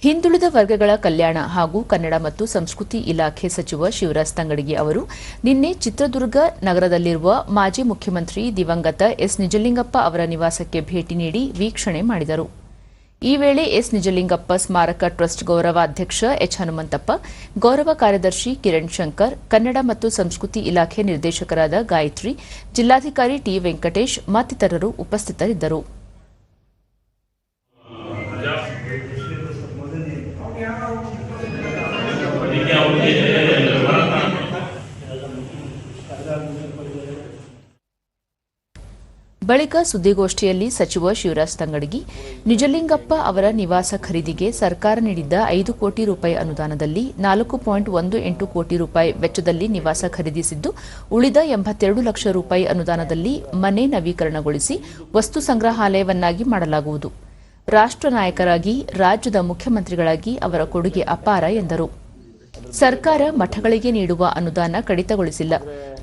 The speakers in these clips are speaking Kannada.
ಹಿಂದುಳಿದ ವರ್ಗಗಳ ಕಲ್ಯಾಣ ಹಾಗೂ ಕನ್ನಡ ಮತ್ತು ಸಂಸ್ಕೃತಿ ಇಲಾಖೆ ಸಚಿವ ಶಿವರಾಜ್ ತಂಗಡಗಿ ಅವರು ನಿನ್ನೆ ಚಿತ್ರದುರ್ಗ ನಗರದಲ್ಲಿರುವ ಮಾಜಿ ಮುಖ್ಯಮಂತ್ರಿ ದಿವಂಗತ ಎಸ್ ನಿಜಲಿಂಗಪ್ಪ ಅವರ ನಿವಾಸಕ್ಕೆ ಭೇಟಿ ನೀಡಿ ವೀಕ್ಷಣೆ ಮಾಡಿದರು. ಈ ವೇಳೆ ಎಸ್ ನಿಜಲಿಂಗಪ್ಪ ಸ್ಮಾರಕ ಟ್ರಸ್ಟ್ ಗೌರವಾಧ್ಯಕ್ಷ ಎಚ್ ಹನುಮಂತಪ್ಪ, ಗೌರವ ಕಾರ್ಯದರ್ಶಿ ಕಿರಣ್ ಶಂಕರ್, ಕನ್ನಡ ಮತ್ತು ಸಂಸ್ಕೃತಿ ಇಲಾಖೆ ನಿರ್ದೇಶಕರಾದ ಗಾಯತ್ರಿ, ಜಿಲ್ಲಾಧಿಕಾರಿ ಟಿ ವೆಂಕಟೇಶ್ ಮತ್ತಿತರರು ಉಪಸ್ಥಿತರಿದ್ದರು. ಬಳಿಕ ಸುದ್ದಿಗೋಷ್ಠಿಯಲ್ಲಿ ಸಚಿವ ಶಿವರಾಜ್ ತಂಗಡಗಿ ನಿಜಲಿಂಗಪ್ಪ ಅವರ ನಿವಾಸ ಖರೀದಿಗೆ ಸರ್ಕಾರ ನೀಡಿದ್ದ 5 ಕೋಟಿ ರೂಪಾಯಿ ಅನುದಾನದಲ್ಲಿ 4.18 ಕೋಟಿ ರೂಪಾಯಿ ವೆಚ್ಚದಲ್ಲಿ ನಿವಾಸ ಖರೀದಿಸಿದ್ದು, ಉಳಿದ 82 ಲಕ್ಷ ರೂಪಾಯಿ ಅನುದಾನದಲ್ಲಿ ಮನೆ ನವೀಕರಣಗೊಳಿಸಿ ವಸ್ತು ಸಂಗ್ರಹಾಲಯವನ್ನಾಗಿ ಮಾಡಲಾಗುವುದು. ರಾಷ್ಟ್ರ ನಾಯಕರಾಗಿ, ರಾಜ್ಯದ ಮುಖ್ಯಮಂತ್ರಿಗಳಾಗಿ ಅವರ ಕೊಡುಗೆ ಅಪಾರ ಎಂದರು. ಸರ್ಕಾರ ಮಠಗಳಿಗೆ ನೀಡುವ ಅನುದಾನ ಕಡಿತಗೊಳಿಸಿಲ್ಲ.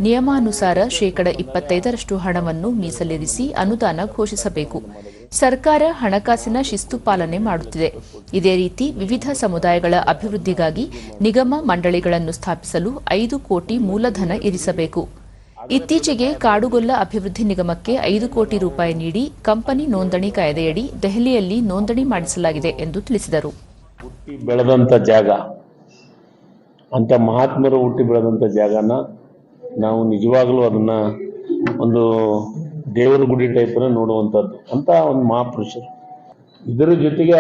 ನಿಯಮಾನುಸಾರ ಶೇಕಡ 25ರಷ್ಟು ಹಣವನ್ನು ಮೀಸಲಿರಿಸಿ ಅನುದಾನ ಘೋಷಿಸಬೇಕು. ಸರ್ಕಾರ ಹಣಕಾಸಿನ ಶಿಸ್ತು ಪಾಲನೆ ಮಾಡುತ್ತಿದೆ. ಇದೇ ರೀತಿ ವಿವಿಧ ಸಮುದಾಯಗಳ ಅಭಿವೃದ್ಧಿಗಾಗಿ ನಿಗಮ ಮಂಡಳಿಗಳನ್ನು ಸ್ಥಾಪಿಸಲು 5 ಕೋಟಿ ಮೂಲಧನ ಇರಿಸಬೇಕು. ಇತ್ತೀಚೆಗೆ ಕಾಡುಗೊಲ್ಲ ಅಭಿವೃದ್ಧಿ ನಿಗಮಕ್ಕೆ 5 ಕೋಟಿ ರೂಪಾಯಿ ನೀಡಿ ಕಂಪನಿ ನೋಂದಣಿ ಕಾಯ್ದೆಯಡಿ ದೆಹಲಿಯಲ್ಲಿ ನೋಂದಣಿ ಮಾಡಿಸಲಾಗಿದೆ ಎಂದು ತಿಳಿಸಿದರು. ಅಂತ ಮಹಾತ್ಮರು ಹುಟ್ಟಿ ಬೆಳೆದಂಥ ಜಾಗನ ನಾವು ನಿಜವಾಗ್ಲೂ ಅದನ್ನ ಒಂದು ದೇವರ ಗುಡಿ ಟೈಪ್ ನೋಡುವಂಥದ್ದು ಅಂತ ಒಂದು ಮಹಾಪುರುಷರು. ಇದರ ಜೊತೆಗೆ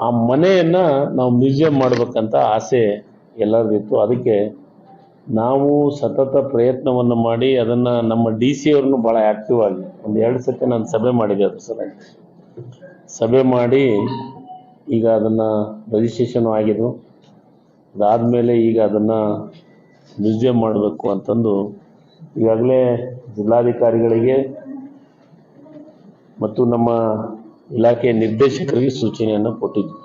ಆ ಮನೆಯನ್ನ ನಾವು ಮ್ಯೂಸಿಯಂ ಮಾಡ್ಬೇಕಂತ ಆಸೆ ಎಲ್ಲರಿಗಿತ್ತು. ಅದಕ್ಕೆ ನಾವು ಸತತ ಪ್ರಯತ್ನವನ್ನು ಮಾಡಿ ಅದನ್ನ ನಮ್ಮ DC ಅವ್ರನ್ನು ಬಹಳ ಆಕ್ಟಿವ್ ಆಗಿ ಒಂದು 2 ಸತಿ ನಾನು ಸಭೆ ಮಾಡಿದೆ. ಅದು ಸಭೆ ಮಾಡಿ ಈಗ ಅದನ್ನ ರಿಜಿಸ್ಟ್ರೇಷನ್ ಆಗಿದ್ದು, ಅದಾದಮೇಲೆ ಈಗ ಅದನ್ನು ಮ್ಯೂಸಿಯಂ ಮಾಡಬೇಕು ಅಂತಂದು ಈಗಾಗಲೇ ಜಿಲ್ಲಾಧಿಕಾರಿಗಳಿಗೆ ಮತ್ತು ನಮ್ಮ ಇಲಾಖೆಯ ನಿರ್ದೇಶಕರಿಗೆ ಸೂಚನೆಯನ್ನು ಕೊಟ್ಟಿದ್ವಿ.